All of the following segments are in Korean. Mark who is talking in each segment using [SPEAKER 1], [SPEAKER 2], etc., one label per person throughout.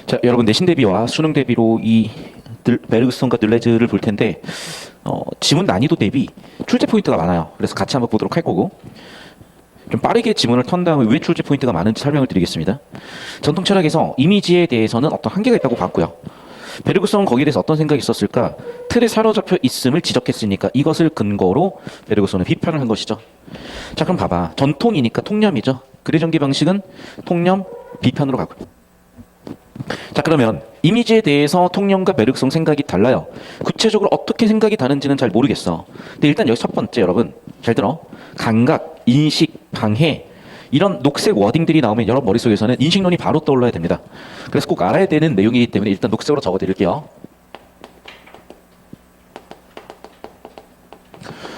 [SPEAKER 1] 자, 여러분 내신 대비와 수능 대비로 이 베르그슨과 들레즈를 볼 텐데 지문 난이도 대비 출제 포인트가 많아요. 그래서 같이 한번 보도록 할 거고 좀 빠르게 지문을 턴 다음에 왜 출제 포인트가 많은지 설명을 드리겠습니다. 전통 철학에서 이미지에 대해서는 어떤 한계가 있다고 봤고요. 베르그슨은 거기에 대해서 어떤 생각이 있었을까? 틀에 사로잡혀 있음을 지적했으니까 이것을 근거로 베르그슨은 비판을 한 것이죠. 자, 그럼 봐봐. 전통이니까 통념이죠. 글의 전개 방식은 통념, 비판으로 가고. 자, 그러면 이미지에 대해서 통념과 베르그슨 생각이 달라요. 구체적으로 어떻게 생각이 다른지는 잘 모르겠어. 근데 일단 여기 첫 번째, 여러분 잘 들어. 감각, 인식, 방해 이런 녹색 워딩들이 나오면 여러분 머릿속에서는 인식론이 바로 떠올라야 됩니다. 그래서 꼭 알아야 되는 내용이기 때문에 일단 녹색으로 적어드릴게요.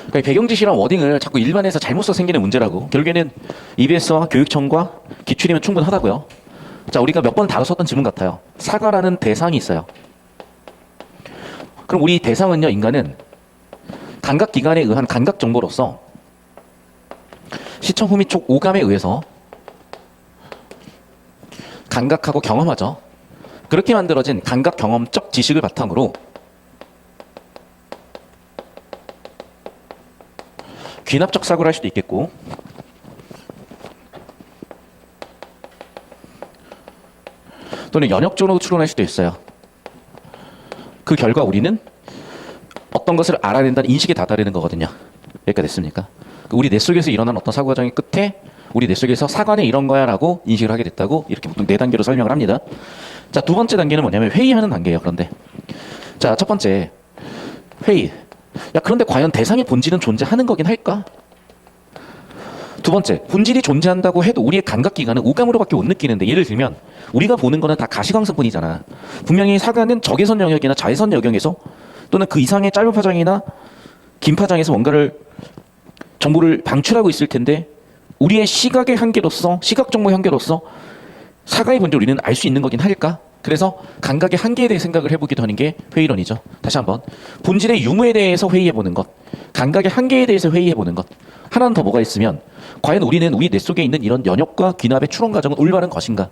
[SPEAKER 1] 그러니까 배경지시랑 워딩을 자꾸 일반에서 잘못 써 생기는 문제라고. 결국에는 EBS와 교육청과 기출이면 충분하다고요. 자, 우리가 몇 번 다뤘었던 지문 같아요. 사과라는 대상이 있어요. 그럼 우리 대상은요, 인간은 감각기관에 의한 감각정보로서 시청, 후미, 촉, 오감에 의해서 감각하고 경험하죠. 그렇게 만들어진 감각 경험적 지식을 바탕으로 귀납적 사고를 할 수도 있겠고, 또는 연역적으로 추론할 수도 있어요. 그 결과 우리는 어떤 것을 알아낸다는 인식에 다다르는 거거든요. 여기까지 됐습니까? 우리 뇌 속에서 일어난 어떤 사고 과정의 끝에 우리 뇌 속에서 사관에 이런 거야 라고 인식을 하게 됐다고 이렇게 보통 4단계로 설명을 합니다. 자, 두 번째 단계는 뭐냐면 회의하는 단계예요. 그런데 자, 첫 번째 회의. 야, 그런데 과연 대상의 본질은 존재하는 거긴 할까? 두 번째, 본질이 존재한다고 해도 우리의 감각기관은 오감으로밖에 못 느끼는데, 예를 들면 우리가 보는 거는 다 가시광선뿐이잖아. 분명히 사관은 적외선 영역이나 자외선 영역에서 또는 그 이상의 짧은 파장이나 긴 파장에서 뭔가를 정보를 방출하고 있을 텐데, 우리의 시각의 한계로서, 시각 정보의 한계로서 사과의 본질을 우리는 알 수 있는 거긴 할까? 그래서 감각의 한계에 대해 생각을 해보기도 하는 게 회의론이죠. 다시 한번, 본질의 유무에 대해서 회의해보는 것, 감각의 한계에 대해서 회의해보는 것. 하나는 더 뭐가 있으면, 과연 우리는 우리 뇌 속에 있는 이런 연역과 귀납의 추론 과정은 올바른 것인가?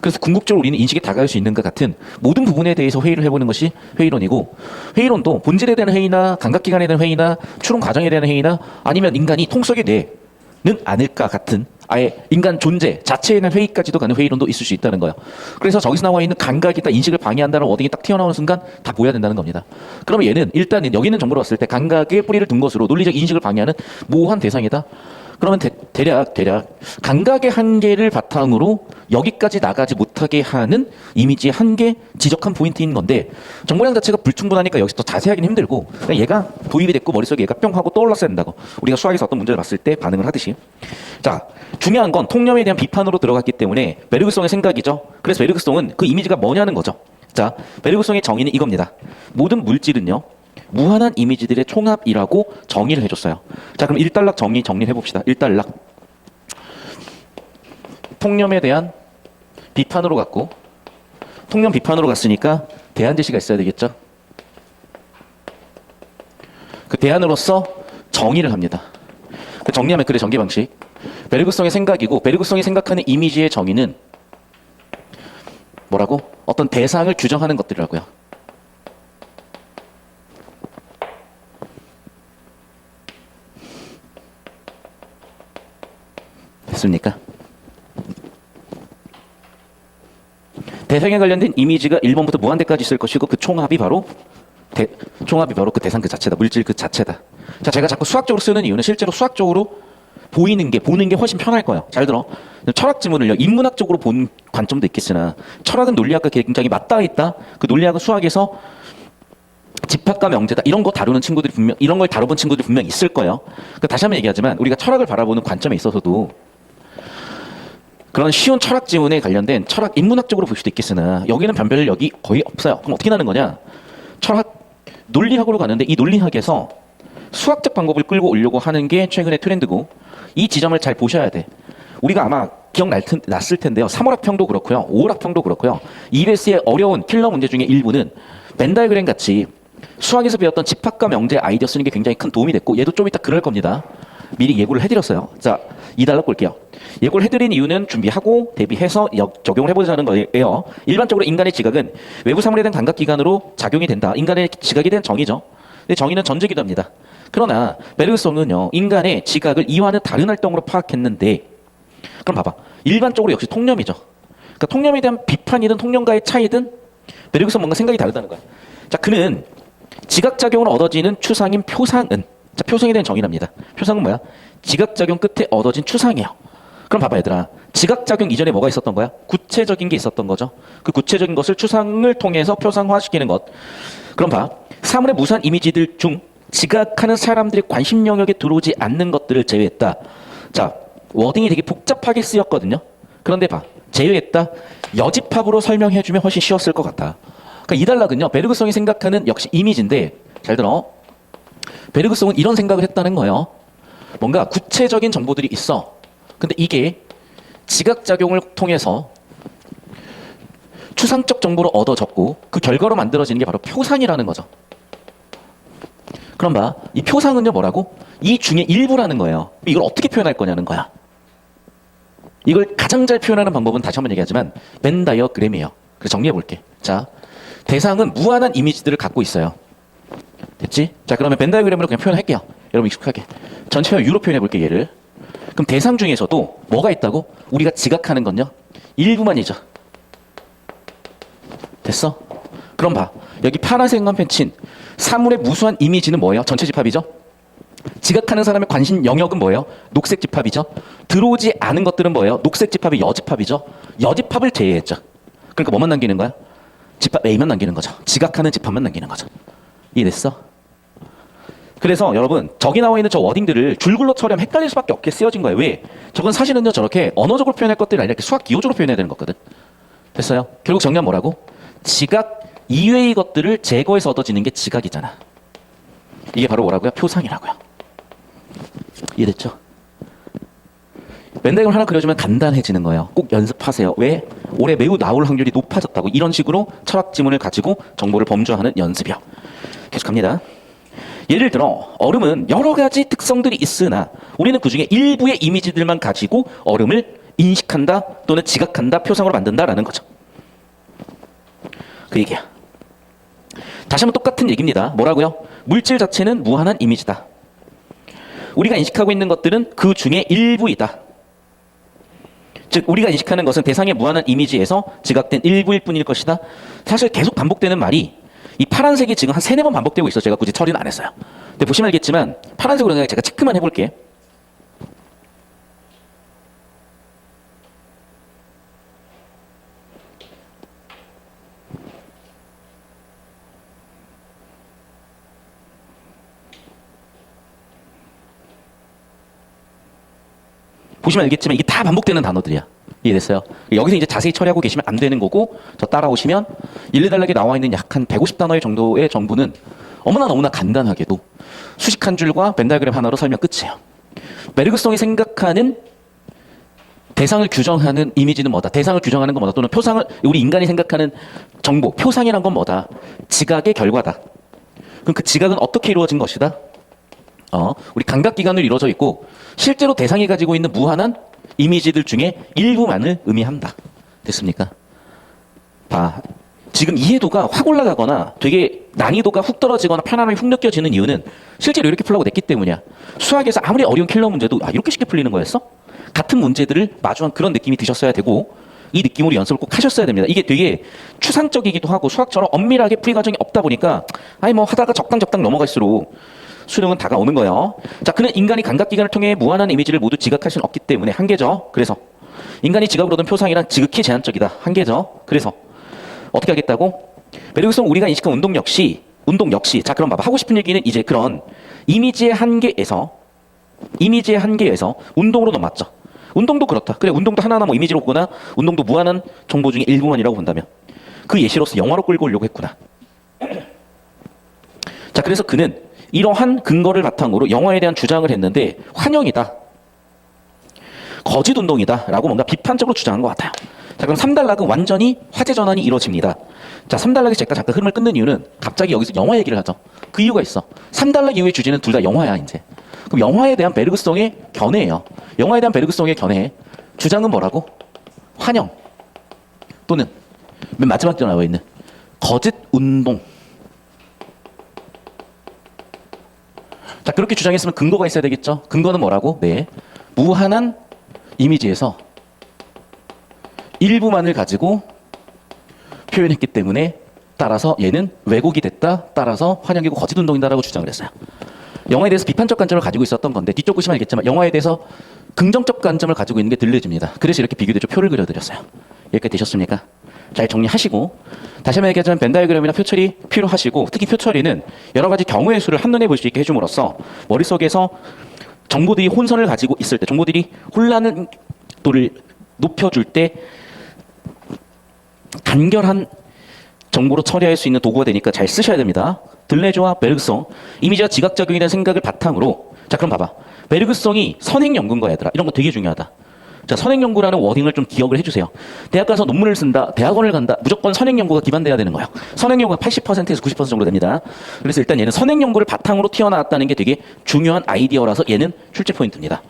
[SPEAKER 1] 그래서 궁극적으로 우리는 인식에 다가갈 수 있는 것 같은 모든 부분에 대해서 회의를 해보는 것이 회의론이고, 회의론도 본질에 대한 회의나 감각기관에 대한 회의나 추론 과정에 대한 회의나 아니면 인간이 통속의 뇌는 아닐까 같은 아예 인간 존재 자체에 대한 회의까지도 가는 회의론도 있을 수 있다는 거예요. 그래서 저기서 나와 있는 감각이다, 인식을 방해한다는 워딩이 딱 튀어나오는 순간 다 보여야 된다는 겁니다. 그러면 얘는 일단은 여기 있는 정보를 봤을 때 감각의 뿌리를 둔 것으로 논리적 인식을 방해하는 모호한 대상이다. 그러면 대략 감각의 한계를 바탕으로 여기까지 나가지 못하게 하는 이미지의 한계 지적한 포인트인 건데, 정보량 자체가 불충분하니까 여기서 더 자세하기는 힘들고, 그냥 얘가 도입이 됐고 머릿속에 얘가 뿅 하고 떠올랐어야 된다고, 우리가 수학에서 어떤 문제를 봤을 때 반응을 하듯이. 자, 중요한 건 통념에 대한 비판으로 들어갔기 때문에 베르그송의 생각이죠. 그래서 베르그송은 그 이미지가 뭐냐는 거죠. 자, 베르그송의 정의는 이겁니다. 모든 물질은요, 무한한 이미지들의 총합이라고 정의를 해줬어요. 자, 그럼 1단락 정리를 해봅시다. 1단락. 통념에 대한 비판으로 갔고, 통념 비판으로 갔으니까 대안 제시가 있어야 되겠죠. 그 대안으로서 정의를 합니다. 그 정리하면 글의 전개 방식. 베르그송의 생각이고, 베르그송이 생각하는 이미지의 정의는 뭐라고? 어떤 대상을 규정하는 것들이라고요. 됐습니까? 대상에 관련된 이미지가 1번부터 무한대까지 있을 것이고, 그 총합이 바로 그 대상 그 자체다. 물질 그 자체다. 자, 제가 자꾸 수학적으로 쓰는 이유는 실제로 수학적으로 보는 게 훨씬 편할 거예요. 잘 들어. 철학 지문을요, 인문학적으로 본 관점도 있겠으나, 철학은 논리학과 굉장히 맞닿아 있다. 그 논리학은 수학에서 집합과 명제다, 이런 거 다루는 친구들이 이런 걸 다뤄본 친구들이 분명 있을 거예요. 그러니까 다시 한번 얘기하지만, 우리가 철학을 바라보는 관점에 있어서도 그런 쉬운 철학 지문에 관련된 철학 인문학적으로 볼 수도 있겠으나, 여기는 변별력이 거의 없어요. 그럼 어떻게 나는 거냐? 철학 논리학으로 가는데, 이 논리학에서 수학적 방법을 끌고 오려고 하는 게 최근의 트렌드고, 이 지점을 잘 보셔야 돼. 우리가 아마 기억났을 텐데요, 3월학평도 그렇고요, 5월학평도 그렇고요, EBS의 어려운 킬러 문제 중에 일부는 벤 다이어그램 같이 수학에서 배웠던 집합과 명제 아이디어 쓰는 게 굉장히 큰 도움이 됐고, 얘도 좀 이따 그럴 겁니다. 미리 예고를 해드렸어요. 자, 2달러 볼게요. 예고를 해드린 이유는 준비하고 대비해서 적용을 해보자는 거예요. 일반적으로 인간의 지각은 외부 사물에 대한 감각기관으로 작용이 된다. 인간의 지각에 대한 정의죠. 근데 정의는 전제기도입니다. 그러나 베르그송은요, 인간의 지각을 이와는 다른 활동으로 파악했는데, 그럼 봐봐. 일반적으로 역시 통념이죠. 그러니까 통념에 대한 비판이든 통념과의 차이든 베르그송 뭔가 생각이 다르다는 거야. 자, 그는 지각작용으로 얻어지는 추상인 표상은, 자, 표상에 대한 정의랍니다. 표상은 뭐야? 지각작용 끝에 얻어진 추상이에요. 그럼 봐봐 얘들아. 지각작용 이전에 뭐가 있었던 거야? 구체적인 게 있었던 거죠. 그 구체적인 것을 추상을 통해서 표상화시키는 것. 그럼 봐. 사물의 무수한 이미지들 중 지각하는 사람들의 관심 영역에 들어오지 않는 것들을 제외했다. 자, 워딩이 되게 복잡하게 쓰였거든요. 그런데 봐. 제외했다. 여집합으로 설명해주면 훨씬 쉬웠을 것 같다. 그러니까 이 단락은요. 베르그송이 생각하는 역시 이미지인데, 잘 들어. 베르그송은 이런 생각을 했다는 거예요. 뭔가 구체적인 정보들이 있어. 근데 이게 지각작용을 통해서 추상적 정보로 얻어졌고 그 결과로 만들어지는 게 바로 표상이라는 거죠. 그럼 봐. 이 표상은요 뭐라고? 이 중에 일부라는 거예요. 이걸 어떻게 표현할 거냐는 거야. 이걸 가장 잘 표현하는 방법은 다시 한번 얘기하지만 벤 다이어그램이에요. 그래서 정리해 볼게. 자, 대상은 무한한 이미지들을 갖고 있어요. 됐지? 자, 그러면 벤 다이어그램으로 그냥 표현할게요. 여러분 익숙하게. 전체적으로 유로 표현해 볼게 얘를. 그럼 대상 중에서도 뭐가 있다고? 우리가 지각하는 건요? 일부만이죠. 됐어? 그럼 봐. 여기 파란색만 펜친 사물의 무수한 이미지는 뭐예요? 전체 집합이죠? 지각하는 사람의 관심 영역은 뭐예요? 녹색 집합이죠? 들어오지 않은 것들은 뭐예요? 녹색 집합이 여집합이죠? 여집합을 제외했죠. 그러니까 뭐만 남기는 거야? 집합 A만 남기는 거죠. 지각하는 집합만 남기는 거죠. 이해됐어? 그래서 여러분 저기 나와 있는 저 워딩들을 줄글로 처리하면 헷갈릴 수밖에 없게 쓰여진 거예요. 왜? 저건 사실은요 저렇게 언어적으로 표현할 것들이 아니라 이렇게 수학 기호적으로 표현해야 되는 거거든. 됐어요? 결국 정리하면 뭐라고? 지각 이외의 것들을 제거해서 얻어지는 게 지각이잖아. 이게 바로 뭐라고요? 표상이라고요. 이해됐죠? 벤다이그램 하나 그려주면 간단해지는 거예요. 꼭 연습하세요. 왜? 올해 매우 나올 확률이 높아졌다고. 이런 식으로 철학 지문을 가지고 정보를 범주화하는 연습이요. 계속 갑니다. 예를 들어 얼음은 여러 가지 특성들이 있으나 우리는 그중에 일부의 이미지들만 가지고 얼음을 인식한다 또는 지각한다, 표상으로 만든다라는 거죠. 그 얘기야. 다시 한번 똑같은 얘기입니다. 뭐라고요? 물질 자체는 무한한 이미지다. 우리가 인식하고 있는 것들은 그 중에 일부이다. 즉 우리가 인식하는 것은 대상의 무한한 이미지에서 지각된 일부일 뿐일 것이다. 사실 계속 반복되는 말이 이 파란색이 지금 한 3-4번 반복되고 있어요. 제가 굳이 처리는 안 했어요. 근데 보시면 알겠지만 파란색으로 그냥 제가 체크만 해볼게요. 보시면 알겠지만 이게 다 반복되는 단어들이야. 이해됐어요? 여기서 이제 자세히 처리하고 계시면 안 되는 거고, 저 따라오시면 1-2단락에 나와 있는 약 한 150단어의 정도의 정보는 너무나 간단하게도 수식 한 줄과 벤 다이어그램 하나로 설명 끝이에요. 베르그송이 생각하는 대상을 규정하는 이미지는 뭐다? 대상을 규정하는 건 뭐다? 또는 표상을, 우리 인간이 생각하는 정보, 표상이란 건 뭐다? 지각의 결과다. 그럼 그 지각은 어떻게 이루어진 것이다? 우리 감각기관으로 이루어져 있고 실제로 대상이 가지고 있는 무한한 이미지들 중에 일부만을 의미한다. 됐습니까? 봐. 지금 이해도가 확 올라가거나 되게 난이도가 훅 떨어지거나 편안함이 훅 느껴지는 이유는 실제로 이렇게 풀라고 냈기 때문이야. 수학에서 아무리 어려운 킬러 문제도 이렇게 쉽게 풀리는 거였어? 같은 문제들을 마주한 그런 느낌이 드셨어야 되고 이 느낌으로 연습을 꼭 하셨어야 됩니다. 이게 되게 추상적이기도 하고 수학처럼 엄밀하게 풀이 과정이 없다 보니까 뭐 하다가 적당 넘어갈수록 수능은 다가오는 거예요. 자, 그는 인간이 감각기관을 통해 무한한 이미지를 모두 지각할 수는 없기 때문에 한계죠. 그래서 인간이 지각으로 얻은 표상이란 지극히 제한적이다. 한계죠. 그래서 어떻게 하겠다고? 베르그송 우리가 인식한 운동 역시 자, 그럼 봐봐. 하고 싶은 얘기는 이제 그런 이미지의 한계에서 운동으로 넘어왔죠. 운동도 그렇다. 그래, 운동도 하나하나 뭐 이미지로 보거나 운동도 무한한 정보 중에 일부만이라고 본다면 그 예시로서 영화로 끌고 오려고 했구나. 자, 그래서 그는 이러한 근거를 바탕으로 영화에 대한 주장을 했는데 환영이다. 거짓 운동이다라고 뭔가 비판적으로 주장한 것 같아요. 자, 그럼 3단락은 완전히 화제 전환이 이루어집니다. 자, 3단락에서 제가 잠깐 흐름을 끊는 이유는 갑자기 여기서 영화 얘기를 하죠. 그 이유가 있어. 3단락 이후의 주제는 둘 다 영화야, 이제. 그럼 영화에 대한 베르그송의 견해예요. 영화에 대한 베르그송의 견해. 주장은 뭐라고? 환영. 또는 맨 마지막에 나와 있는 거짓 운동. 자, 그렇게 주장했으면 근거가 있어야 되겠죠. 근거는 뭐라고? 네. 무한한 이미지에서 일부만을 가지고 표현했기 때문에 따라서 얘는 왜곡이 됐다. 따라서 환영이고 거짓 운동이다라고 주장을 했어요. 영화에 대해서 비판적 관점을 가지고 있었던 건데 뒤쪽 보시면 알겠지만 영화에 대해서 긍정적 관점을 가지고 있는 게 들려집니다. 그래서 이렇게 비교대조 표를 그려드렸어요. 여기까지 되셨습니까? 잘 정리하시고 다시 한번 얘기하자면 벤 다이어그램이나 표처리 필요하시고 특히 표처리는 여러 가지 경우의 수를 한눈에 볼 수 있게 해줌으로써 머릿속에서 정보들이 혼선을 가지고 있을 때 정보들이 혼란을 높여줄 때 간결한 정보로 처리할 수 있는 도구가 되니까 잘 쓰셔야 됩니다. 들레주와 베르그송, 이미지와 지각작용에 대한 생각을 바탕으로 자 그럼 봐봐. 베르그송이 선행연구인 얘들아. 이런 거 되게 중요하다. 자, 선행연구라는 워딩을 좀 기억을 해주세요. 대학 가서 논문을 쓴다, 대학원을 간다, 무조건 선행연구가 기반돼야 되는 거예요. 선행연구가 80%에서 90% 정도 됩니다. 그래서 일단 얘는 선행연구를 바탕으로 튀어나왔다는 게 되게 중요한 아이디어라서 얘는 출제 포인트입니다.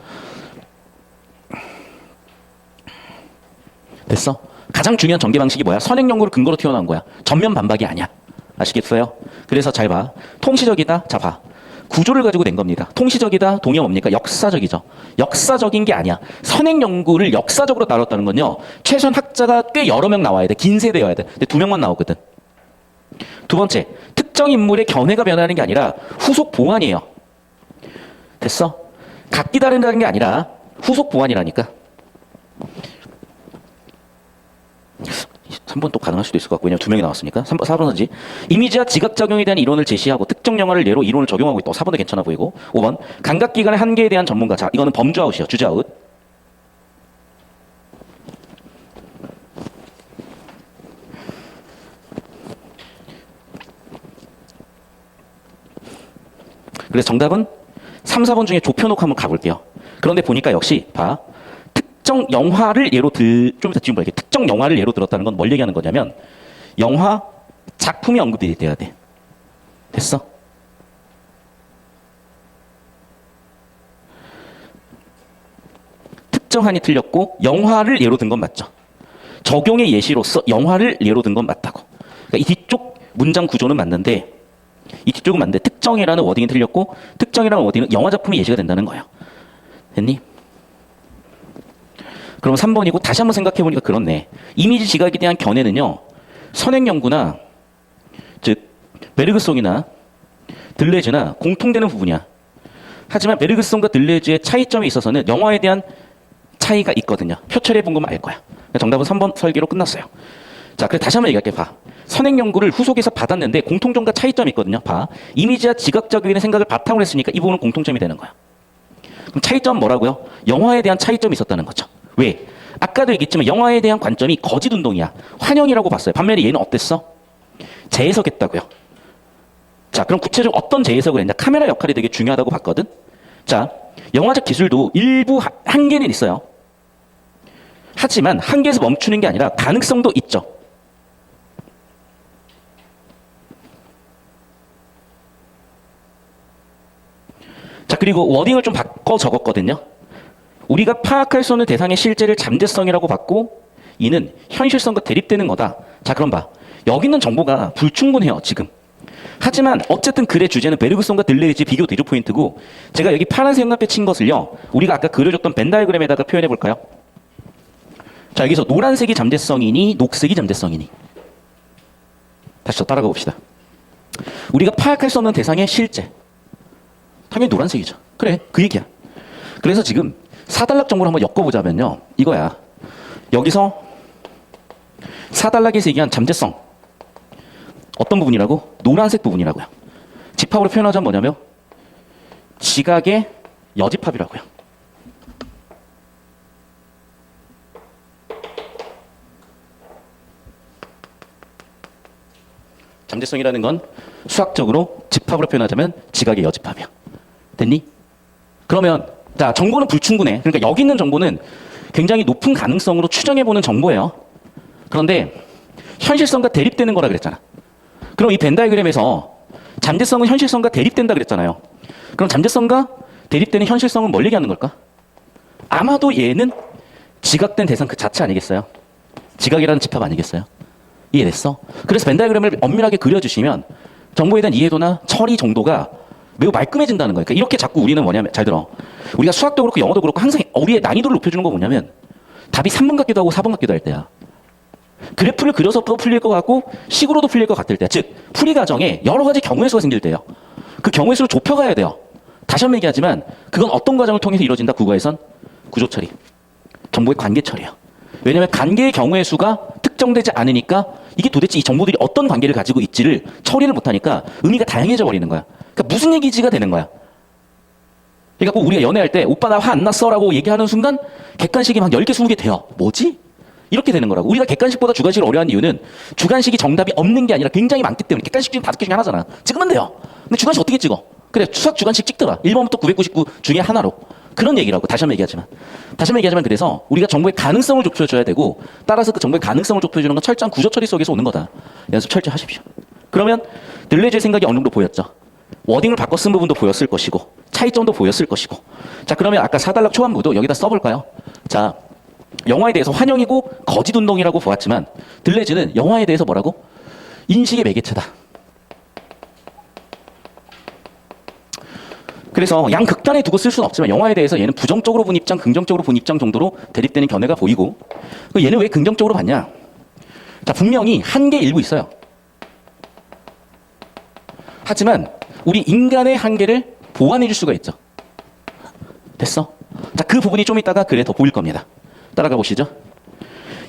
[SPEAKER 1] 됐어? 가장 중요한 전개 방식이 뭐야? 선행연구를 근거로 튀어나온 거야. 전면 반박이 아니야. 아시겠어요? 그래서 잘 봐. 통시적이다. 자, 봐. 구조를 가지고 낸 겁니다. 통시적이다. 동의어 뭡니까? 역사적이죠. 역사적인 게 아니야. 선행연구를 역사적으로 다뤘다는 건요. 최소한 학자가 꽤 여러 명 나와야 돼. 긴 세대여야 돼. 근데 2명만 나오거든. 두 번째, 특정 인물의 견해가 변하는 게 아니라 후속 보완이에요. 됐어? 각기 다른다는 게 아니라 후속 보완이라니까. 3번 또 가능할 수도 있을 것 같고 왜냐면 2명이 나왔으니까 4번 선지 이미지와 지각작용에 대한 이론을 제시하고 특정 영화를 예로 이론을 적용하고 있다. 4번도 괜찮아 보이고 5번 감각기관의 한계에 대한 전문가. 자 이거는 범주아웃이요. 주제아웃. 그래서 정답은 3, 4번 중에 좁혀놓고 한번 가볼게요. 그런데 보니까 역시 봐. 특정 영화를 예로 좀 이따 지금 볼게요. 특정 영화를 예로 들었다는 건 뭘 얘기하는 거냐면 영화 작품이 언급이 돼야 돼. 됐어? 특정한이 틀렸고 영화를 예로 든 건 맞죠. 적용의 예시로서 영화를 예로 든 건 맞다고. 그러니까 이 뒤쪽 문장 구조는 맞는데 이 뒤쪽은 맞는데 특정이라는 워딩이 틀렸고 특정이라는 워딩은 영화 작품이 예시가 된다는 거예요. 됐니? 그럼 3번이고 다시 한번 생각해보니까 그렇네. 이미지 지각에 대한 견해는요. 선행연구나 즉 베르그송이나 들레즈나 공통되는 부분이야. 하지만 베르그송과 들레즈의 차이점에 있어서는 영화에 대한 차이가 있거든요. 표처리해본 거면 알 거야. 정답은 3번 설계로 끝났어요. 자, 그래서 다시 한번 얘기할게. 봐. 선행연구를 후속에서 받았는데 공통점과 차이점이 있거든요. 봐. 이미지와 지각작용의 생각을 바탕으로 했으니까 이 부분은 공통점이 되는 거야. 그럼 차이점은 뭐라고요? 영화에 대한 차이점이 있었다는 거죠. 왜? 아까도 얘기했지만 영화에 대한 관점이 거짓 운동이야. 환영이라고 봤어요. 반면에 얘는 어땠어? 재해석했다고요. 자, 그럼 구체적으로 어떤 재해석을 했냐? 카메라 역할이 되게 중요하다고 봤거든. 자, 영화적 기술도 일부 한계는 있어요. 하지만 한계에서 멈추는 게 아니라 가능성도 있죠. 자, 그리고 워딩을 좀 바꿔 적었거든요. 우리가 파악할 수 없는 대상의 실제를 잠재성이라고 봤고 이는 현실성과 대립되는 거다. 자, 그럼 봐. 여기 있는 정보가 불충분해요, 지금. 하지만 어쨌든 글의 주제는 베르그송과 들레즈의 비교 대조 포인트고 제가 여기 파란색 연필 친 것을요. 우리가 아까 그려줬던 벤 다이어그램에다가 표현해 볼까요? 자, 여기서 노란색이 잠재성이니 녹색이 잠재성이니 다시 더 따라가 봅시다. 우리가 파악할 수 없는 대상의 실제 당연히 노란색이죠. 그래, 그 얘기야. 그래서 지금 4단락 정보를 한번 엮어보자면요. 이거야. 여기서 4단락에서 얘기한 잠재성. 어떤 부분이라고? 노란색 부분이라고요. 집합으로 표현하자면 뭐냐면 지각의 여집합이라고요. 잠재성이라는 건 수학적으로 집합으로 표현하자면 지각의 여집합이야. 됐니? 그러면 자, 정보는 불충분해. 그러니까 여기 있는 정보는 굉장히 높은 가능성으로 추정해보는 정보예요. 그런데 현실성과 대립되는 거라 그랬잖아. 그럼 이 벤 다이그램에서 잠재성은 현실성과 대립된다 그랬잖아요. 그럼 잠재성과 대립되는 현실성은 뭘 얘기하는 걸까? 아마도 얘는 지각된 대상 그 자체 아니겠어요? 지각이라는 집합 아니겠어요? 이해됐어? 그래서 벤 다이그램을 엄밀하게 그려주시면 정보에 대한 이해도나 처리 정도가 매우 말끔해진다는 거예요. 그러니까 이렇게 자꾸 우리는 뭐냐면, 잘 들어. 우리가 수학도 그렇고 영어도 그렇고 항상 우리의 난이도를 높여주는 거 뭐냐면 답이 3번 같기도 하고 4번 같기도 할 때야. 그래프를 그려서 또 풀릴 것 같고 식으로도 풀릴 것 같을 때야. 즉 풀이 과정에 여러 가지 경우의 수가 생길 때요. 그 경우의 수를 좁혀가야 돼요. 다시 한번 얘기하지만 그건 어떤 과정을 통해서 이루어진다? 국어에선 구조 처리, 정보의 관계 처리예요. 왜냐하면 관계의 경우의 수가 특정되지 않으니까 이게 도대체 이 정보들이 어떤 관계를 가지고 있지를 처리를 못하니까 의미가 다양해져 버리는 거야. 그러니까 무슨 얘기지가 되는 거야. 그러니까 꼭 우리가 연애할 때 오빠 나 화 안 났어 라고 얘기하는 순간 객관식이 막 10개 20개 돼요. 뭐지? 이렇게 되는 거라고. 우리가 객관식보다 주관식을 어려워하는 이유는 주관식이 정답이 없는 게 아니라 굉장히 많기 때문에. 객관식 중에 5개 중에 하나잖아. 찍으면 돼요. 근데 주관식 어떻게 찍어? 그래, 수학 주관식 찍더라. 1번부터 999 중에 하나로. 그런 얘기라고. 다시 한번 얘기하지만 그래서 우리가 정보의 가능성을 좁혀줘야 되고, 따라서 그 정보의 가능성을 좁혀주는 건 철저한 구조 처리 속에서 오는 거다. 연습 철저히 하십시오. 그러면 들레즈의 생각이 어느 정도 보였죠. 워딩을 바꿔 쓴 부분도 보였을 것이고 차이점도 보였을 것이고. 자, 그러면 아까 4단락 초반부도 여기다 써볼까요? 자, 영화에 대해서 환영이고 거짓운동이라고 보았지만 들레즈는 영화에 대해서 뭐라고? 인식의 매개체다. 그래서 양극단에 두고 쓸 수는 없지만 영화에 대해서 얘는 부정적으로 본 입장, 긍정적으로 본 입장 정도로 대립되는 견해가 보이고, 얘는 왜 긍정적으로 봤냐? 자, 분명히 한계 일부 있어요. 하지만 우리 인간의 한계를 보완해 줄 수가 있죠. 됐어? 자, 그 부분이 좀 이따가 글에 더 보일 겁니다. 따라가 보시죠.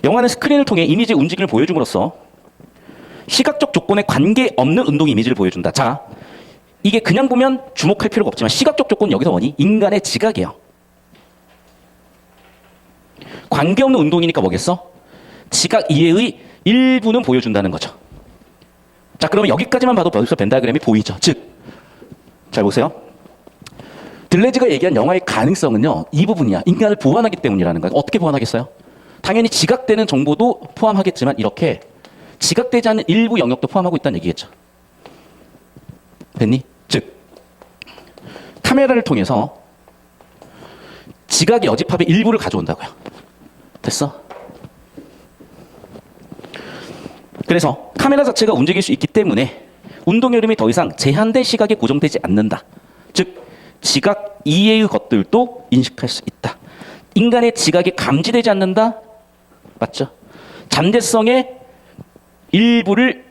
[SPEAKER 1] 영화는 스크린을 통해 이미지의 움직임을 보여줌으로써 시각적 조건에 관계없는 운동 이미지를 보여준다. 자, 이게 그냥 보면 주목할 필요가 없지만 시각적 조건은 여기서 뭐니? 인간의 지각이에요. 관계없는 운동이니까 뭐겠어? 지각 이해의 일부는 보여준다는 거죠. 자, 그러면 여기까지만 봐도 벌써 벤 다이그램이 보이죠. 즉, 잘 보세요. 들레즈가 얘기한 영화의 가능성은요, 이 부분이야. 인간을 보완하기 때문이라는 거야. 어떻게 보완하겠어요? 당연히 지각되는 정보도 포함하겠지만 이렇게 지각되지 않는 일부 영역도 포함하고 있다는 얘기겠죠. 됐니? 즉, 카메라를 통해서 지각의 여집합의 일부를 가져온다고요. 됐어? 그래서 카메라 자체가 움직일 수 있기 때문에 운동 흐름이 더 이상 제한된 시각에 고정되지 않는다. 즉, 지각 이외의 것들도 인식할 수 있다. 인간의 지각이 감지되지 않는다. 맞죠? 잠재성의 일부를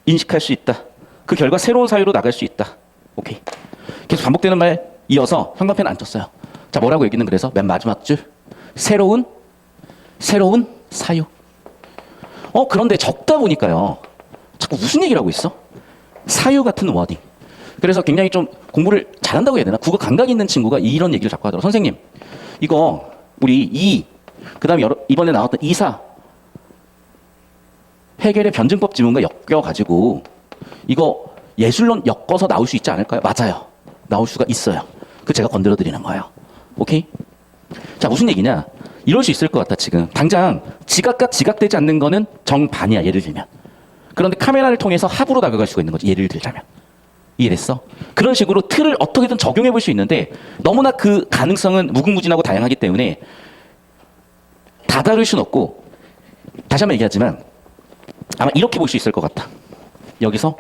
[SPEAKER 1] 인식할 수 있다. 그 결과 새로운 사유로 나갈 수 있다. 오케이. 계속 반복되는 말 이어서 형광펜 안 쳤어요. 자, 뭐라고 얘기는 그래서 맨 마지막 줄. 새로운 사유. 그런데 적다 보니까요. 자꾸 무슨 얘기를 하고 있어? 사유 같은 워딩. 그래서 굉장히 좀 공부를 잘한다고 해야 되나? 국어 감각 있는 친구가 이런 얘기를 자꾸 하더라고요. 선생님, 이거 우리 그다음에 이번에 나왔던 이사 해겔의 변증법 지문과 엮여가지고 이거 예술론 엮어서 나올 수 있지 않을까요? 맞아요. 나올 수가 있어요. 그 제가 건드려 드리는 거예요. 오케이? 자, 무슨 얘기냐? 이럴 수 있을 것 같다. 지금 당장 지각과 지각되지 않는 거는 정반이야. 예를 들면. 그런데 카메라를 통해서 합으로 다가갈 수가 있는 거지. 예를 들자면. 이해됐어? 그런 식으로 틀을 어떻게든 적용해 볼 수 있는데 너무나 그 가능성은 무궁무진하고 다양하기 때문에 다 다룰 수는 없고, 다시 한번 얘기하지만 아마 이렇게 볼 수 있을 것 같다. 여기서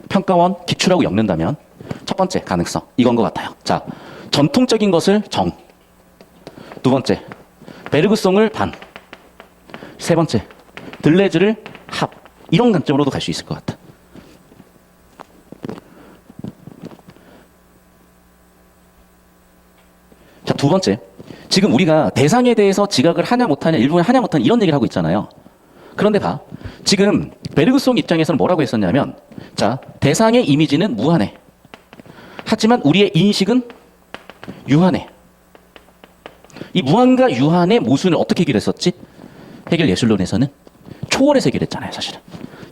[SPEAKER 1] 평가원 기출하고 엮는다면 첫 번째 가능성 이건 것 같아요. 자, 전통적인 것을 정. 두 번째, 베르그송을 반. 세 번째, 들레즈를 합. 이런 관점으로도 갈 수 있을 것 같다. 자, 두 번째, 지금 우리가 대상에 대해서 지각을 하냐 못하냐, 일부는 하냐 못하냐 이런 얘기를 하고 있잖아요. 그런데 봐, 지금 베르그송 입장에서는 뭐라고 했었냐면, 자, 대상의 이미지는 무한해. 하지만 우리의 인식은 유한해. 이 무한과 유한의 모순을 어떻게 해결했었지? 해결 예술론에서는 초월해서 해결했잖아요, 사실은.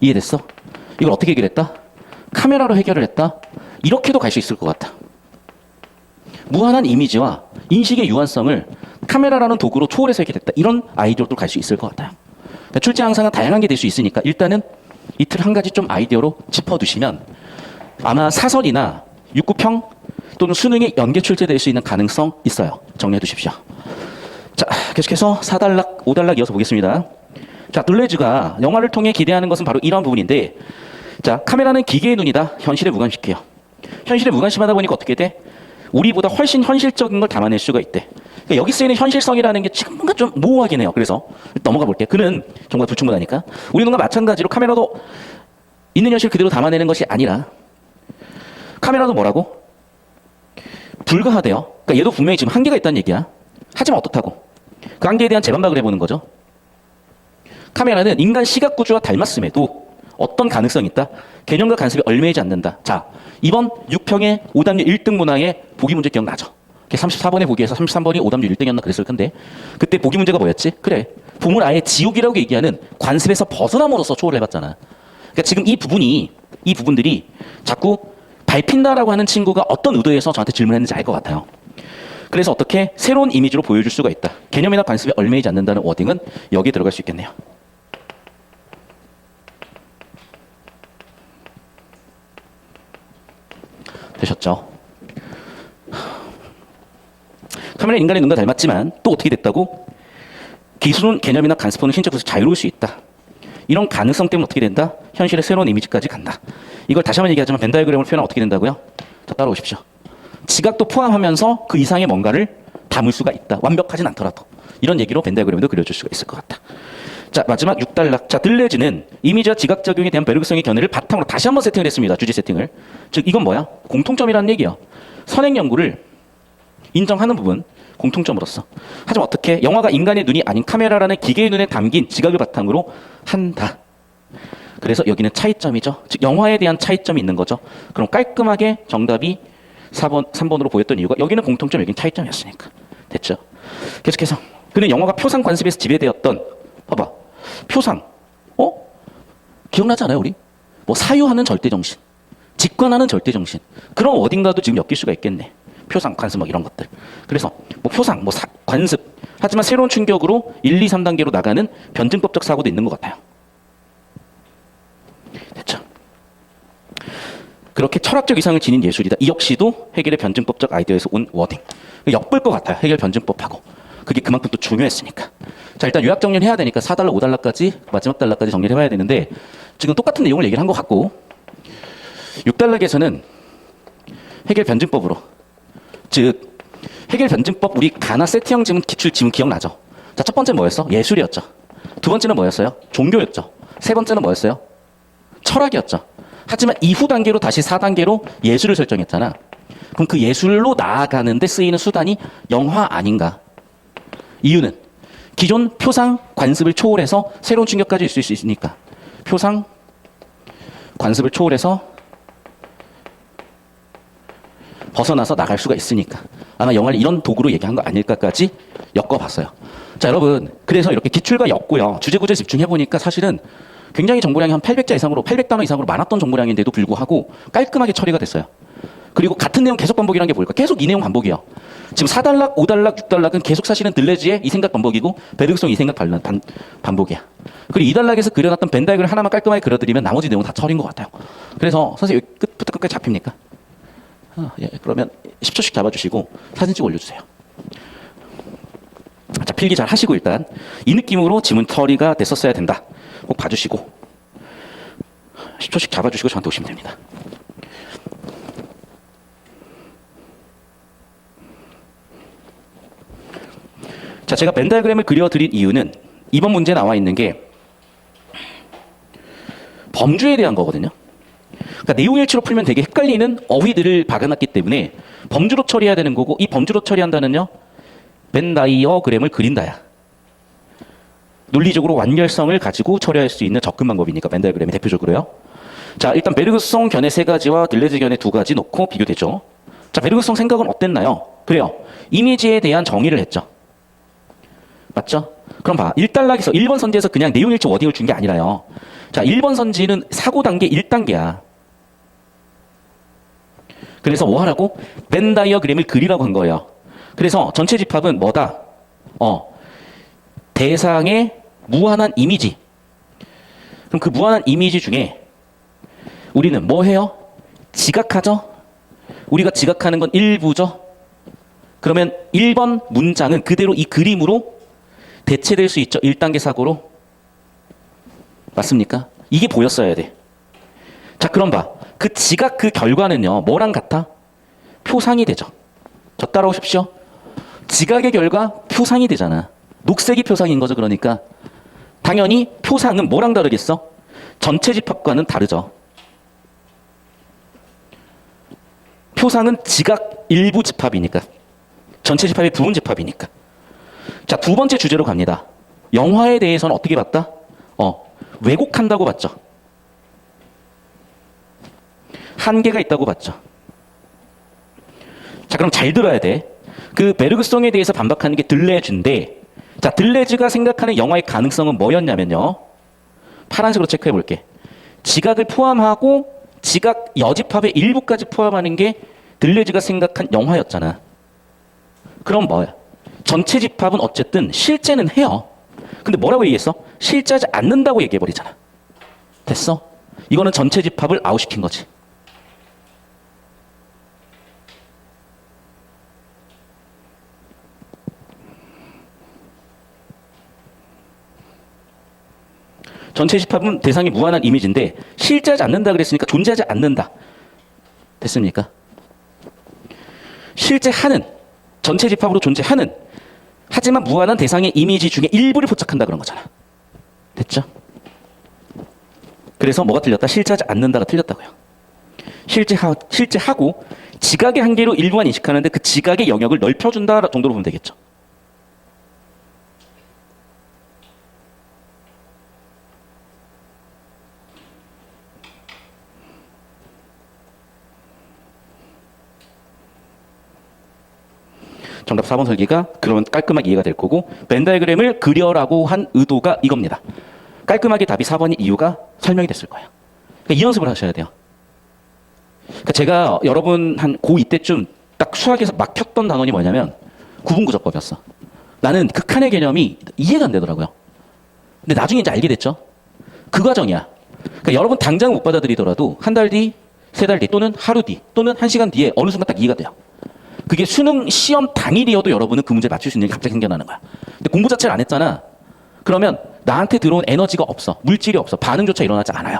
[SPEAKER 1] 이해됐어? 이걸 어떻게 해결했다? 카메라로 해결을 했다? 이렇게도 갈 수 있을 것 같아. 무한한 이미지와 인식의 유한성을 카메라라는 도구로 초월해서 이렇게 됐다. 이런 아이디어도 갈 수 있을 것 같아요. 그러니까 출제 항상은 다양한 게 될 수 있으니까 일단은 이틀 한 가지 좀 아이디어로 짚어두시면 아마 사설이나 육구평 또는 수능에 연계 출제될 수 있는 가능성 있어요. 정리해 두십시오. 자, 계속해서 4단락, 5단락 이어서 보겠습니다. 자, 둘레즈가 영화를 통해 기대하는 것은 바로 이런 부분인데, 자, 카메라는 기계의 눈이다. 현실에 무관시켜요. 현실에 무관심하다 보니까 어떻게 돼? 우리보다 훨씬 현실적인 걸 담아낼 수가 있대. 그러니까 여기 쓰이는 현실성이라는 게 지금 뭔가 좀 모호하긴 해요. 그래서 넘어가 볼게요. 그는 정말 불충분하니까. 우리 눈과 마찬가지로 카메라도 있는 현실 그대로 담아내는 것이 아니라 카메라도 뭐라고? 불가하대요. 그러니까 얘도 분명히 지금 한계가 있다는 얘기야. 하지만 어떻다고? 그 한계에 대한 재반박을 해보는 거죠. 카메라는 인간 시각 구조와 닮았음에도 어떤 가능성이 있다? 개념과 간섭이 얽매이지 않는다. 자, 이번 6평의 오답률 1등 문항의 보기 문제 기억나죠? 34번의 보기에서 33번이 오답률 1등이었나 그랬을 텐데 그때 보기 문제가 뭐였지? 그래, 봄을 아예 지옥이라고 얘기하는 관습에서 벗어남으로써 초월을 해봤잖아. 그러니까 지금 이 부분들이 자꾸 밟힌다라고 하는 친구가 어떤 의도에서 저한테 질문했는지 알 것 같아요. 그래서 어떻게 새로운 이미지로 보여줄 수가 있다. 개념이나 관습에 얽매이지 않는다는 워딩은 여기에 들어갈 수 있겠네요. 되셨죠? 카메라 인간의 눈과 닮았지만 또 어떻게 됐다고? 기술은 개념이나 간섭은 신체에서 자유로울 수 있다. 이런 가능성 때문에 어떻게 된다? 현실의 새로운 이미지까지 간다. 이걸 다시 한번 얘기하지만 벤 다이어그램을 표현하면 어떻게 된다고요? 자, 따라오십시오. 지각도 포함하면서 그 이상의 뭔가를 담을 수가 있다. 완벽하진 않더라도. 이런 얘기로 벤 다이어그램도 그려줄 수가 있을 것 같다. 자, 마지막 6단락. 자, 들레즈는 이미지와 지각작용에 대한 베르그성의 견해를 바탕으로 다시 한번 세팅을 했습니다. 주제 세팅을. 즉, 이건 뭐야? 공통점이라는 얘기예요. 선행 연구를 인정하는 부분, 공통점으로서. 하지만 어떻게? 영화가 인간의 눈이 아닌 카메라라는 기계의 눈에 담긴 지각을 바탕으로 한다. 그래서 여기는 차이점이죠. 즉, 영화에 대한 차이점이 있는 거죠. 그럼 깔끔하게 정답이 3번으로 보였던 이유가 여기는 공통점, 여기는 차이점이었으니까. 됐죠? 계속해서. 그는 영화가 표상 관습에서 지배되었던, 봐봐. 표상. 기억나지 않아요, 우리? 뭐 사유하는 절대정신, 직관하는 절대정신. 그런 어딘가도 지금 엮일 수가 있겠네. 표상, 관습 뭐 이런 것들. 그래서 뭐 표상, 뭐 관습. 하지만 새로운 충격으로 1, 2, 3단계로 나가는 변증법적 사고도 있는 것 같아요. 됐죠? 그렇게 철학적 이상을 지닌 예술이다. 이 역시도 해겔의 변증법적 아이디어에서 온 워딩. 엿볼 것 같아요. 해겔 변증법하고. 그게 그만큼 또 중요했으니까. 자, 일단 요약 정리를 해야 되니까 4달락, 5달락까지 마지막 달락까지 정리를 해봐야 되는데 지금 똑같은 내용을 얘기를 한 것 같고 6달락에서는 해겔 변증법으로, 즉 해겔 변증법 우리 가나 세트형 기출 지문 기억나죠? 자, 첫 번째는 뭐였어? 예술이었죠. 두 번째는 뭐였어요? 종교였죠. 세 번째는 뭐였어요? 철학이었죠. 하지만 이후 단계로 다시 4단계로 예술을 설정했잖아. 그럼 그 예술로 나아가는데 쓰이는 수단이 영화 아닌가? 이유는 기존 표상, 관습을 초월해서 새로운 충격까지 있을 수 있으니까. 표상, 관습을 초월해서 벗어나서 나갈 수가 있으니까. 아마 영화를 이런 도구로 얘기한 거 아닐까까지 엮어봤어요. 자, 여러분, 그래서 이렇게 기출과 엮고요. 주제구조에 집중해보니까 사실은 굉장히 정보량이 한 800자 이상으로, 800단어 이상으로 많았던 정보량인데도 불구하고 깔끔하게 처리가 됐어요. 그리고 같은 내용 계속 반복이라는 게 뭘까? 계속 이 내용 반복이요. 지금 4달락, 5달락, 6달락은 계속 사실은 들레즈의 이 생각 반복이고 베르그성 이 생각 반복이야. 그리고 2달락에서 그려놨던 벤 다이어그램 하나만 깔끔하게 그려드리면 나머지 내용은 다 처리인 것 같아요. 그래서 선생님 여기 끝부터 끝까지 잡힙니까? 예, 그러면 10초씩 잡아주시고 사진 찍어 올려주세요. 자, 필기 잘 하시고 일단 이 느낌으로 지문 처리가 됐었어야 된다. 꼭 봐주시고 10초씩 잡아주시고 저한테 오시면 됩니다. 자, 제가 벤 다이어그램을 그려드린 이유는 이번 문제에 나와 있는 게 범주에 대한 거거든요. 그러니까 내용 일치로 풀면 되게 헷갈리는 어휘들을 박아놨기 때문에 범주로 처리해야 되는 거고, 이 범주로 처리한다는요, 벤 다이어그램을 그린다야. 논리적으로 완결성을 가지고 처리할 수 있는 접근 방법이니까 벤 다이어그램이 대표적으로요. 자, 일단 베르그성 견해 3가지와 들레즈 견해 2가지 놓고 비교되죠. 자, 베르그성 생각은 어땠나요? 그래요. 이미지에 대한 정의를 했죠. 맞죠? 그럼 봐. 1단락에서 1번 선지에서 그냥 내용일치 워딩을 준 게 아니라요. 자, 1번 선지는 사고 단계 1단계야. 그래서 뭐 하라고? 벤 다이어그램을 그리라고 한 거예요. 그래서 전체 집합은 뭐다? 대상의 무한한 이미지. 그럼 그 무한한 이미지 중에 우리는 뭐 해요? 지각하죠? 우리가 지각하는 건 일부죠? 그러면 1번 문장은 그대로 이 그림으로 대체될 수 있죠? 1단계 사고로. 맞습니까? 이게 보였어야 돼. 자, 그럼 봐. 그 지각 그 결과는요, 뭐랑 같아? 표상이 되죠. 저 따라오십시오. 지각의 결과 표상이 되잖아. 녹색이 표상인 거죠. 그러니까 당연히 표상은 뭐랑 다르겠어? 전체 집합과는 다르죠. 표상은 지각 일부 집합이니까. 전체 집합의 부분 집합이니까. 자, 두 번째 주제로 갑니다. 영화에 대해서는 어떻게 봤다? 왜곡한다고 봤죠. 한계가 있다고 봤죠. 자, 그럼 잘 들어야 돼. 그 베르그송에 대해서 반박하는 게 들레즈인데, 자, 들레즈가 생각하는 영화의 가능성은 뭐였냐면요. 파란색으로 체크해 볼게. 지각을 포함하고 지각 여집합의 일부까지 포함하는 게 들레즈가 생각한 영화였잖아. 그럼 뭐야? 전체 집합은 어쨌든 실제는 해요. 근데 뭐라고 얘기했어? 실제하지 않는다고 얘기해버리잖아. 됐어? 이거는 전체 집합을 아웃시킨 거지. 전체 집합은 대상이 무한한 이미지인데 실제하지 않는다 그랬으니까 존재하지 않는다. 됐습니까? 실제하는, 전체 집합으로 존재하는, 하지만 무한한 대상의 이미지 중에 일부를 포착한다 그런 거잖아. 됐죠? 그래서 뭐가 틀렸다? 실제하지 않는다가 틀렸다고요. 실제하고 지각의 한계로 일부만 인식하는데 그 지각의 영역을 넓혀준다 정도로 보면 되겠죠. 정답 4번 설계가 그러면 깔끔하게 이해가 될 거고, 벤 다이어그램을 그려라고 한 의도가 이겁니다. 깔끔하게 답이 4번이 이유가 설명이 됐을 거예요. 그러니까 이 연습을 하셔야 돼요. 그러니까 제가 여러분 한 고2 때쯤 딱 수학에서 막혔던 단원이 뭐냐면 구분구조법이었어. 나는 극한의 개념이 이해가 안 되더라고요. 근데 나중에 이제 알게 됐죠. 그 과정이야. 그러니까 여러분 당장 못 받아들이더라도 한 달 뒤, 세 달 뒤, 또는 하루 뒤, 또는 한 시간 뒤에 어느 순간 딱 이해가 돼요. 그게 수능 시험 당일이어도 여러분은 그 문제를 맞출 수 있는 게 갑자기 생겨나는 거야. 근데 공부 자체를 안 했잖아. 그러면 나한테 들어온 에너지가 없어. 물질이 없어. 반응조차 일어나지 않아요.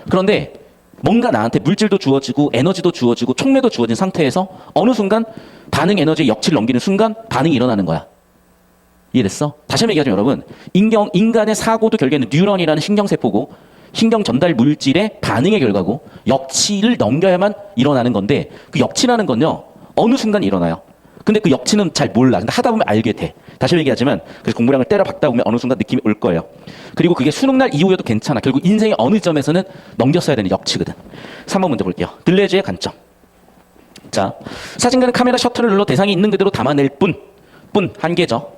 [SPEAKER 1] 그런데 뭔가 나한테 물질도 주어지고 에너지도 주어지고 촉매도 주어진 상태에서 어느 순간 반응 에너지의 역치를 넘기는 순간 반응이 일어나는 거야. 이해됐어? 다시 한번 얘기하자면 여러분, 인간의 사고도 결국에는 뉴런이라는 신경세포고 신경 전달 물질의 반응의 결과고 역치를 넘겨야만 일어나는 건데, 그 역치라는 건요 어느 순간 일어나요. 근데 그 역치는 잘 몰라. 근데 하다 보면 알게 돼. 다시 얘기하지만 그래서 공부량을 때려 박다 보면 어느 순간 느낌이 올 거예요. 그리고 그게 수능날 이후에도 괜찮아. 결국 인생의 어느 점에서는 넘겼어야 되는 역치거든. 3번 문제 볼게요. 들레즈의 관점. 자, 사진가는 카메라 셔터를 눌러 대상이 있는 그대로 담아낼 뿐 한계죠.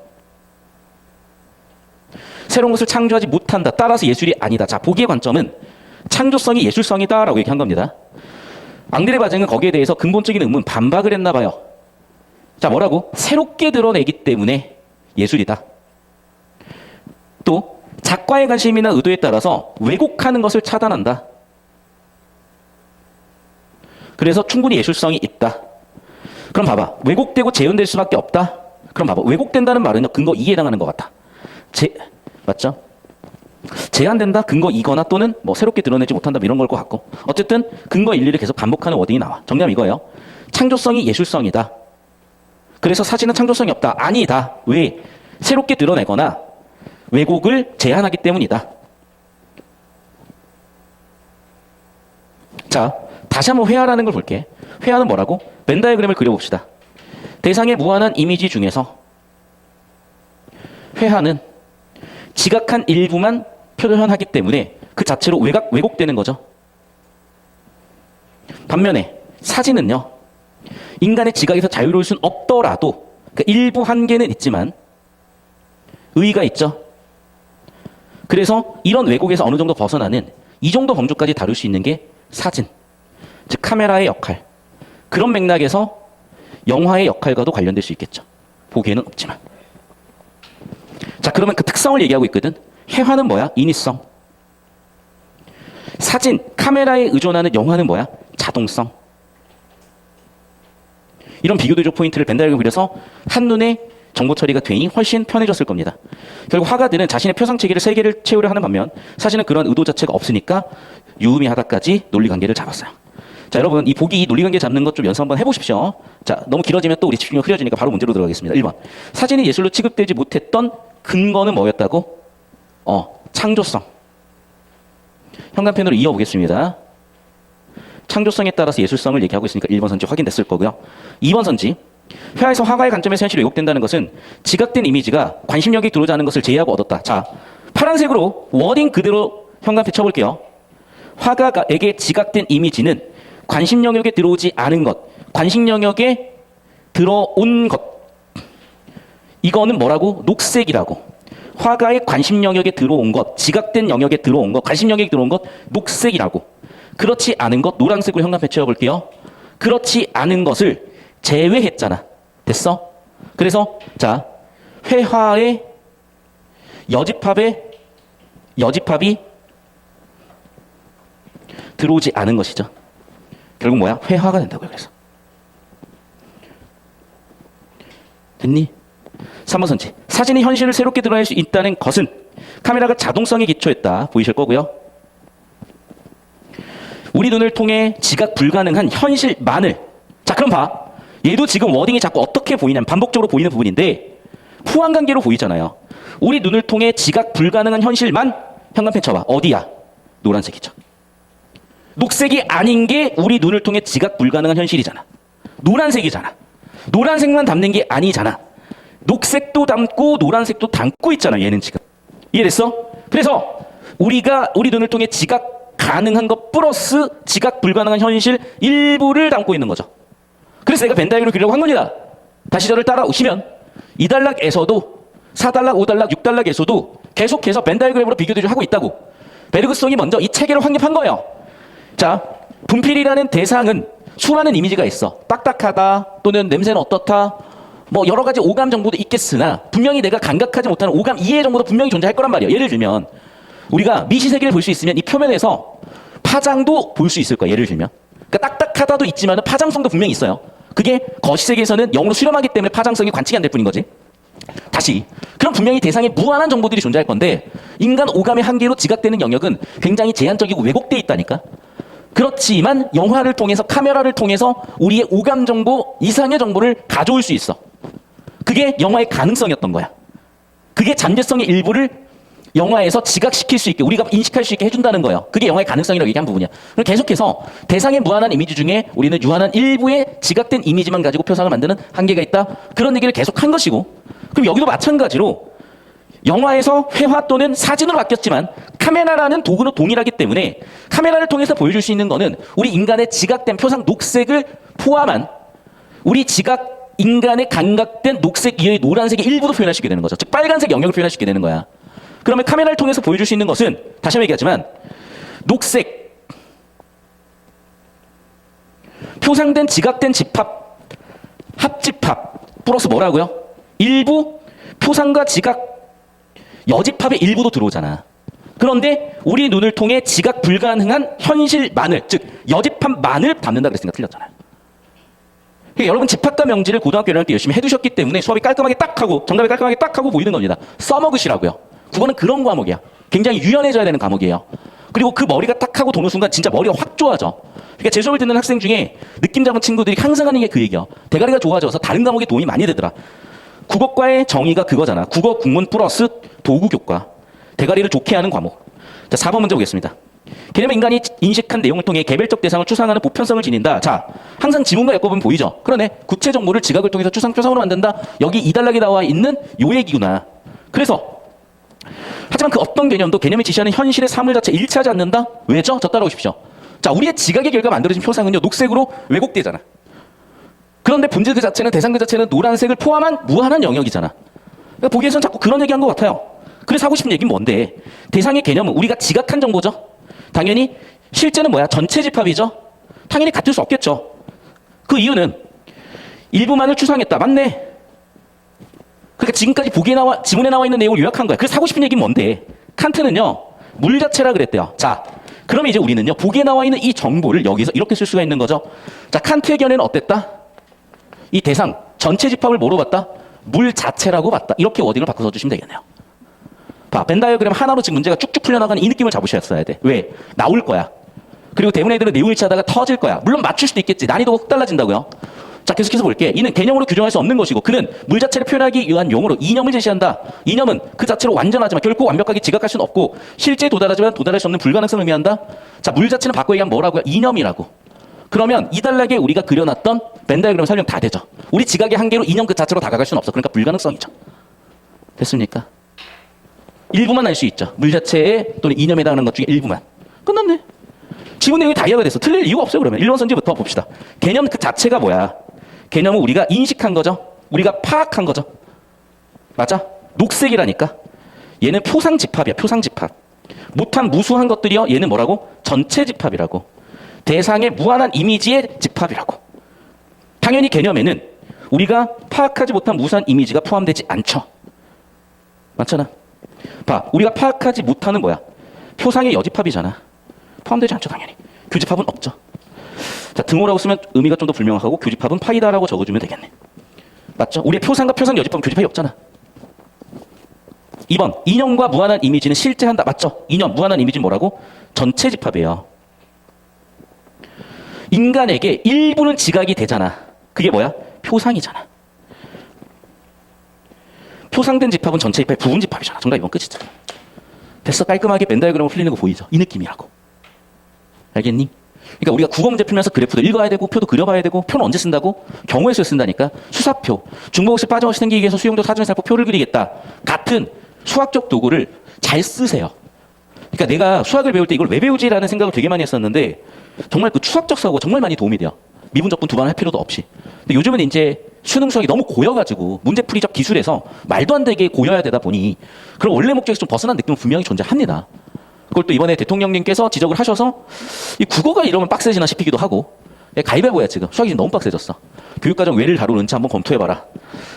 [SPEAKER 1] 새로운 것을 창조하지 못한다. 따라서 예술이 아니다. 자, 보기의 관점은 창조성이 예술성이다라고 얘기한 겁니다. 앙드레 바쟁은 거기에 대해서 근본적인 의문, 반박을 했나 봐요. 자, 뭐라고? 새롭게 드러내기 때문에 예술이다. 또 작가의 관심이나 의도에 따라서 왜곡하는 것을 차단한다. 그래서 충분히 예술성이 있다. 그럼 봐봐. 왜곡되고 재현될 수밖에 없다. 그럼 봐봐. 왜곡된다는 말은요, 근거 2에 해당하는 것 같아. 맞죠? 제한된다, 근거 2거나 또는 뭐 새롭게 드러내지 못한다, 이런 걸 것 같고. 어쨌든 근거 일리를 계속 반복하는 워딩이 나와. 정리하면 이거예요. 창조성이 예술성이다. 그래서 사진은 창조성이 없다. 아니다. 왜? 새롭게 드러내거나 왜곡을 제한하기 때문이다. 자, 다시 한번 회화라는 걸 볼게. 회화는 뭐라고? 벤 다이어그램을 그려봅시다. 대상의 무한한 이미지 중에서 회화는 지각한 일부만 표현하기 때문에 그 자체로 왜곡되는 거죠. 반면에 사진은요, 인간의 지각에서 자유로울 수는 없더라도 그 일부 한계는 있지만 의의가 있죠. 그래서 이런 왜곡에서 어느 정도 벗어나는 이 정도 범주까지 다룰 수 있는 게 사진, 즉 카메라의 역할, 그런 맥락에서 영화의 역할과도 관련될 수 있겠죠. 보기에는 없지만. 자, 그러면 그 특성을 얘기하고 있거든. 회화는 뭐야? 인위성. 사진, 카메라에 의존하는 영화는 뭐야? 자동성. 이런 비교도적 포인트를 벤다이어그램을 그려서 한눈에 정보 처리가 되니 훨씬 편해졌을 겁니다. 결국 화가들은 자신의 표상체계를 3개를 채우려 하는 반면 사실은 그런 의도 자체가 없으니까 유의미하다까지 논리관계를 잡았어요. 자, 여러분 이 보기 논리관계 잡는 것 좀 연습 한번 해보십시오. 자, 너무 길어지면 또 우리 집중력 흐려지니까 바로 문제로 들어가겠습니다. 1번. 사진이 예술로 취급되지 못했던 근거는 뭐였다고? 창조성. 현관펜으로 이어보겠습니다. 창조성에 따라서 예술성을 얘기하고 있으니까 1번 선지 확인됐을 거고요. 2번 선지. 회화에서 화가의 관점에서 현실이 왜곡된다는 것은 지각된 이미지가 관심력이 들어오지 않은 것을 제의하고 얻었다. 자, 파란색으로 워딩 그대로 현관펜 쳐볼게요. 화가에게 지각된 이미지는 관심 영역에 들어오지 않은 것, 관심 영역에 들어온 것. 이거는 뭐라고? 녹색이라고. 화가의 관심 영역에 들어온 것, 지각된 영역에 들어온 것, 관심 영역에 들어온 것, 녹색이라고. 그렇지 않은 것, 노란색으로 현관펜 채워볼게요. 그렇지 않은 것을 제외했잖아. 됐어? 그래서 자, 회화의 여집합이 들어오지 않은 것이죠. 결국 뭐야? 회화가 된다고요. 그래서 됐니? 3번 선지. 사진이 현실을 새롭게 드러낼 수 있다는 것은 카메라가 자동성에 기초했다. 보이실 거고요. 우리 눈을 통해 지각 불가능한 현실만을. 자, 그럼 봐. 얘도 지금 워딩이 자꾸 어떻게 보이냐면 반복적으로 보이는 부분인데 후한관계로 보이잖아요. 우리 눈을 통해 지각 불가능한 현실만 현관펜 쳐봐. 어디야? 노란색이죠. 녹색이 아닌 게 우리 눈을 통해 지각 불가능한 현실이잖아. 노란색이잖아. 노란색만 담는 게 아니잖아. 녹색도 담고 노란색도 담고 있잖아. 얘는 지금. 이해됐어? 그래서 우리가 우리 눈을 통해 지각 가능한 것 플러스 지각 불가능한 현실 일부를 담고 있는 거죠. 그래서 내가 벤다이어그램을 그리려고 한 겁니다. 다시 저를 따라오시면 2단락에서도 4단락, 5단락, 6단락에서도 계속해서 벤다이어그램으로 비교들을 하고 있다고. 베르그송이 먼저 이 체계를 확립한 거예요. 자, 분필이라는 대상은 수많은 이미지가 있어. 딱딱하다 또는 냄새는 어떻다. 뭐 여러 가지 오감 정보도 있겠으나 분명히 내가 감각하지 못하는 오감 이해 정보도 분명히 존재할 거란 말이에요. 예를 들면 우리가 미시세계를 볼 수 있으면 이 표면에서 파장도 볼 수 있을 거야. 예를 들면. 그러니까 딱딱하다도 있지만 파장성도 분명히 있어요. 그게 거시세계에서는 0으로 수렴하기 때문에 파장성이 관측이 안 될 뿐인 거지. 다시. 그럼 분명히 대상에 무한한 정보들이 존재할 건데 인간 오감의 한계로 지각되는 영역은 굉장히 제한적이고 왜곡되어 있다니까. 그렇지만 영화를 통해서 카메라를 통해서 우리의 오감 정보 이상의 정보를 가져올 수 있어. 그게 영화의 가능성이었던 거야. 그게 잠재성의 일부를 영화에서 지각시킬 수 있게 우리가 인식할 수 있게 해준다는 거예요. 그게 영화의 가능성이라고 얘기한 부분이야. 그럼 계속해서 대상의 무한한 이미지 중에 우리는 유한한 일부의 지각된 이미지만 가지고 표상을 만드는 한계가 있다. 그런 얘기를 계속 한 것이고 그럼 여기도 마찬가지로 영화에서 회화 또는 사진으로 바뀌었지만 카메라라는 도구로 동일하기 때문에 카메라를 통해서 보여줄 수 있는 거는 우리 인간의 지각된 표상 녹색을 포함한 우리 지각 인간의 감각된 녹색 이외의 노란색의 일부도 표현할 수 있게 되는 거죠. 즉 빨간색 영역을 표현할 수 있게 되는 거야. 그러면 카메라를 통해서 보여줄 수 있는 것은 다시 한번 얘기하지만 녹색 표상된 지각된 집합 합집합 플러스 뭐라고요? 일부 표상과 지각 여집합의 일부도 들어오잖아. 그런데 우리 눈을 통해 지각 불가능한 현실만을 즉 여집합만을 담는다 그랬으니까 틀렸잖아요. 그러니까 여러분 집합과 명지를 고등학교 1학년 때 열심히 해두셨기 때문에 수업이 깔끔하게 딱 하고 정답이 깔끔하게 딱 하고 보이는 겁니다. 써먹으시라고요. 국어는 그런 과목이야. 굉장히 유연해져야 되는 과목이에요. 그리고 그 머리가 딱 하고 도는 순간 진짜 머리가 확 좋아져. 그러니까 제 수업을 듣는 학생 중에 느낌 잡은 친구들이 항상 하는 게 그 얘기야. 대가리가 좋아져서 다른 과목에 도움이 많이 되더라. 국어과의 정의가 그거잖아. 국어 국문 플러스 도구 교과. 대가리를 좋게 하는 과목. 자, 4번 문제 보겠습니다. 개념의 인간이 인식한 내용을 통해 개별적 대상을 추상하는 보편성을 지닌다. 자, 항상 지문과 엮어보면 보이죠? 그러네. 구체 정보를 지각을 통해서 표상으로 만든다. 여기 2단락에 나와 있는 요 얘기구나. 그래서 하지만 그 어떤 개념도 개념이 지시하는 현실의 사물 자체 일치하지 않는다? 왜죠? 저 따라오십시오. 자, 우리의 지각의 결과 만들어진 표상은요, 녹색으로 왜곡되잖아. 그런데 본질 그 자체는 대상 그 자체는 노란색을 포함한 무한한 영역이잖아. 그러니까 보기에서는 자꾸 그런 얘기한 것 같아요. 그래서 하고 싶은 얘기는 뭔데? 대상의 개념은 우리가 지각한 정보죠. 당연히 실제는 뭐야? 전체 집합이죠. 당연히 같을 수 없겠죠. 그 이유는 일부만을 추상했다. 맞네. 그러니까 지금까지 지문에 나와 있는 내용을 요약한 거야. 그래서 하고 싶은 얘기는 뭔데? 칸트는요, 물 자체라 그랬대요. 자, 그러면 이제 우리는요, 보기에 나와 있는 이 정보를 여기서 이렇게 쓸 수가 있는 거죠. 자, 칸트의 견해는 어땠다? 이 대상, 전체 집합을 뭐로 봤다? 물 자체라고 봤다. 이렇게 워딩을 바꿔서 주시면 되겠네요. 봐, 벤 다이어그램 하나로 지금 문제가 쭉쭉 풀려나가는 이 느낌을 잡으셨어야 돼. 왜? 나올 거야. 그리고 대부분 애들은 내용 일치하다가 터질 거야. 물론 맞출 수도 있겠지. 난이도가 확 달라진다고요. 자, 계속해서 볼게. 이는 개념으로 규정할 수 없는 것이고, 그는 물 자체를 표현하기 위한 용어로 이념을 제시한다. 이념은 그 자체로 완전하지만 결코 완벽하게 지각할 수는 없고, 실제에 도달하지만 도달할 수 없는 불가능성을 의미한다. 자, 물 자체는 바꿔 얘기하면 뭐라고요? 이념이라고. 그러면 이달락에 우리가 그려놨던 벤 다이어그램 설명 다 되죠. 우리 지각의 한계로 이념 그 자체로 다가갈 수는 없어. 그러니까 불가능성이죠. 됐습니까? 일부만 알 수 있죠. 물 자체에 또는 이념에 해당하는 것 중에 일부만. 끝났네. 지문 내용이 다 이해가 돼서 틀릴 이유가 없어요. 그러면 1번 선지부터 봅시다. 개념 그 자체가 뭐야? 개념은 우리가 인식한 거죠. 우리가 파악한 거죠. 맞아? 녹색이라니까. 얘는 표상 집합이야. 표상 집합. 무한 무수한 것들이요. 얘는 뭐라고? 전체 집합이라고. 대상의 무한한 이미지의 집합이라고. 당연히 개념에는 우리가 파악하지 못한 무수한 이미지가 포함되지 않죠. 맞잖아. 봐, 우리가 파악하지 못하는 뭐야? 표상의 여집합이잖아. 포함되지 않죠, 당연히. 교집합은 없죠. 자, 등호라고 쓰면 의미가 좀 더 불명확하고 교집합은 파이다라고 적어주면 되겠네. 맞죠? 우리의 표상과 표상 여집합은 교집합이 없잖아. 2번, 이념과 무한한 이미지는 실제한다. 맞죠? 이념, 무한한 이미지는 뭐라고? 전체 집합이에요. 인간에게 일부는 지각이 되잖아. 그게 뭐야? 표상이잖아. 표상된 집합은 전체 집합의 부분 집합이잖아. 정답 2번 끝이잖아. 됐어. 깔끔하게 벤 다이어그램으로 풀리는 거 보이죠? 이 느낌이라고. 알겠니? 그러니까 우리가 국어 문제 풀면서 그래프도 읽어야 되고 표도 그려봐야 되고 표는 언제 쓴다고? 경우의 수에 쓴다니까. 수사표. 중복없이 빠짐없이 생기기 위해서 수용도 사전에 살포 표를 그리겠다. 같은 수학적 도구를 잘 쓰세요. 그러니까 내가 수학을 배울 때 이걸 왜 배우지라는 생각을 되게 많이 했었는데 정말 그 추상적 사고가 정말 많이 도움이 돼요. 미분적분 두 번 할 필요도 없이. 근데 요즘은 이제 수능 수학이 너무 고여가지고 문제풀이적 기술에서 말도 안 되게 고여야 되다 보니 그런 원래 목적에서 좀 벗어난 느낌은 분명히 존재합니다. 그걸 또 이번에 대통령님께서 지적을 하셔서 이 국어가 이러면 빡세지나 싶기도 하고 가위바위보야 지금. 수학이 지금 너무 빡세졌어. 교육과정 왜를 다루는 지 한번 검토해봐라.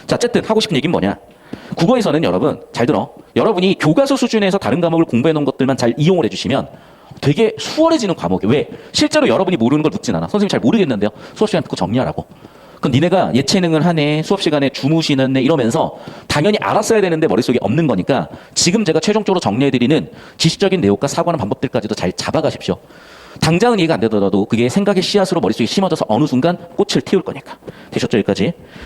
[SPEAKER 1] 자, 어쨌든 하고 싶은 얘기는 뭐냐. 국어에서는 여러분 잘 들어. 여러분이 교과서 수준에서 다른 과목을 공부해 놓은 것들만 잘 이용을 해주시면 되게 수월해지는 과목이. 왜? 실제로 여러분이 모르는 걸 묻진 않아. 선생님 잘 모르겠는데요. 수업 시간 듣고 정리하라고. 그럼 니네가 예체능을 하네, 수업 시간에 주무시는 애 이러면서 당연히 알았어야 되는데 머릿속에 없는 거니까 지금 제가 최종적으로 정리해드리는 지식적인 내용과 사고하는 방법들까지도 잘 잡아가십시오. 당장은 이해가 안 되더라도 그게 생각의 씨앗으로 머릿속에 심어져서 어느 순간 꽃을 틔울 거니까. 되셨죠, 여기까지?